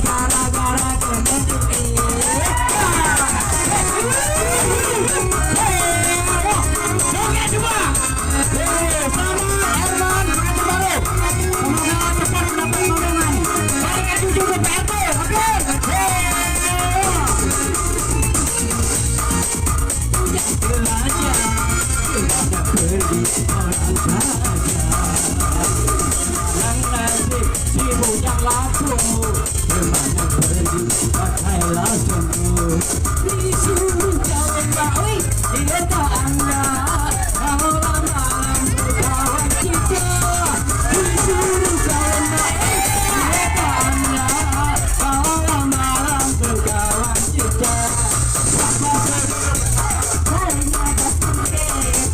gara-gara kemencuk joget coba sama Herman pengantin baru semoga cepat mendapat undangan balikan cucu ke PRT oke belajar pada pergi orang saja yang nasib sibuk yang lapung kemana pergi